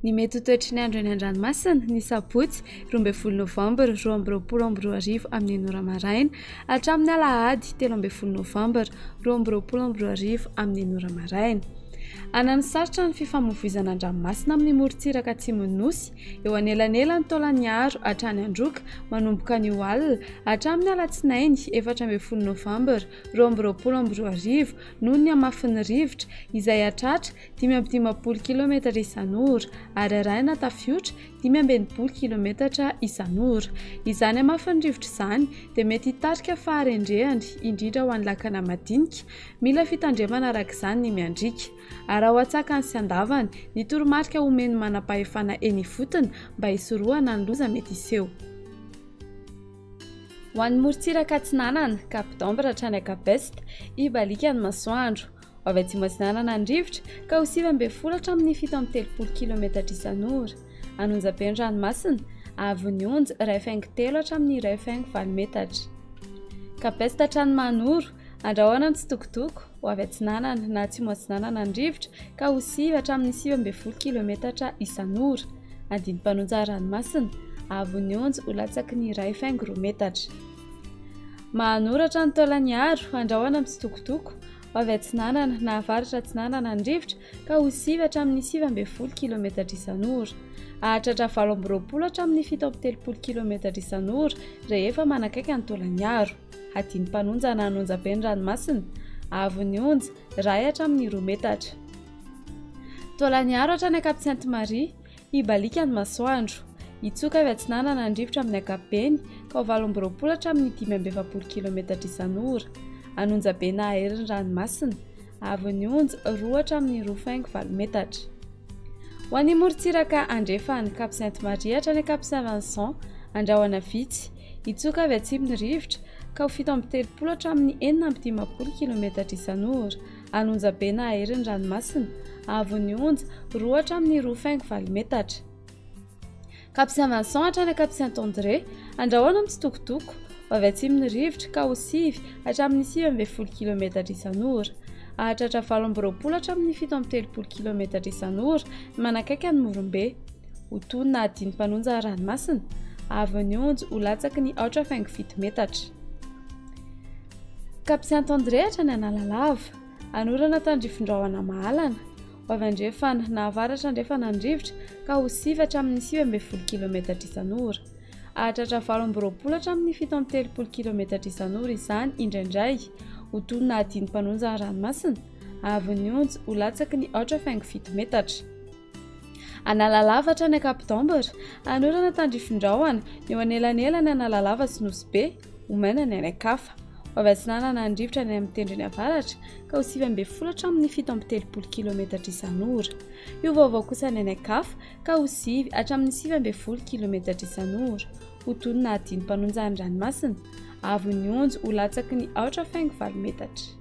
Ny mety ho toetry ny andro eny an-dranomasina ny sabotsy 12 Novambra 2024 amin'ny enora maraina hatramin'ny alahady 13 Novambra 2024 amin'ny enora maraina. Anany sarotra ny fifamoivoizana an-dranomasina amin'ny morontsiraka atsimon'ny nosy eo anelanelany taolany aro hatrany androka manomboka ny alina hatramin'ny alatsinainy 14 Novambra 2024 noho ny hamafin'ny rivotra izay hatratra 520 km isan'ora ary arahina tafiotra 580 km isan'ora. Izany hamafin'ny rivotra izany dia mety hitarika faharendrehany indrindra ho an'ny lakana madinika, mila fitandremana arak'izany ny miandrika. Raha ho atsakany sy andavany, ny toromarika omeny manam-pahefana eny ifotony mba hisorohana ny loza mety hiseho. Ho an'ny morontsiraka atsinanana Cap d'Ambre hatrany Akabesta ibalika ny masoandro. Ho avy atsimo atsinanana ny rivotra ka ho 9 hatramin'ny 730 km isan'ora. Anonjabe ny ranomasina avy ny onja 1,3 hatramin'ny 1,4 metatra. Kabesta hatrany Manoro andrahoana ny tsitokotoko ho avy atsinanana na atsimo atsinanana ny rivotra ka ho 9 hatramin'ny 19 km isan'ora. Andinim-panonja ranomasina avy ny onja ho latsaky ny 1,4 metatra. Manoro hatrany Taolagnaro andrahoana ny tsitokotoko ho avy atsinanana na avaratra atsinanana ny rivotra ka ho 9 hatramin'ny 19 km isan'ora. Ahatratra 20 hatramin'ny 730 km isan'ora rehefa manakaiky ny Taolagnaro. Andinim-panonja na anonjabe ny ranomasina avy ny onja 1 hatramin'ny 2 metatra. Taolagnaro hatrany Cap Sainte-Marie ibalika ny masoandro. Hitsoka avy atsinanana ny rivotra amin'ny ankapobeny ka ho 20 hatramin'ny 520 km isan'ora. Anonjabe na aherin'ny ranomasina avy ny onja 2 hatramin'ny 2,4 metatra. Ho an'ny morontsiraka andrefan'ny Cap Sainte-Marie hatrany Cap Saint-Vincent andrahoana vitsy. Hitsoka avy atsimon'ny rivotra ka ho 730 hatramin'ny 415 km isan'ora. Anonjabe na aherin'ny ranomasina avy ny onja 2 hatramin'ny 2,4 metatra. Cap Saint-Vincent hatrany Cap Saint-André andrahoana mitsitokotoko ho avy atsimon'ny rivotra ka ho 9 hatramin'ny 19 km isan'ora. Ahatratra 20 hatramin'ny 730 km isan'ora manakaiky ny Morombe. Ho tonona andinim-panonja ranomasina avy ny onja ho latsaky ny 4,7 metatra. Cap Saint-André hatrany Analalava anorana tandrifindrahona mahalana ho avy andrefana na avaratra andrefana ny rivotra ka ho 9 hatramin'ny 19 km isan'ora. Ahatratra 20 hatramin'ny 730 km isan'ora izany indraindray. Ho tonona andinim-panonja ranomasina avy ny onja ho latsaky ny 4,7 metatra. Analalava hatrany Cap d'Ambre anorana tandrifindrahona eo anelanelany Analalava sy Nosy-Be omaina ny anakafa. Ho avy atsinanana ny rivotra ny amin'ny tendrony avaratra ka ho 9 hatramin'ny 730 km isan'ora. Io vaovao kosa ny anakafa ka ho 9 hatramin'ny 19 km isan'ora. Ho tonona andinim-panonja ny ranomasina avy ny onja ho latsaky ny 4,4 metatra.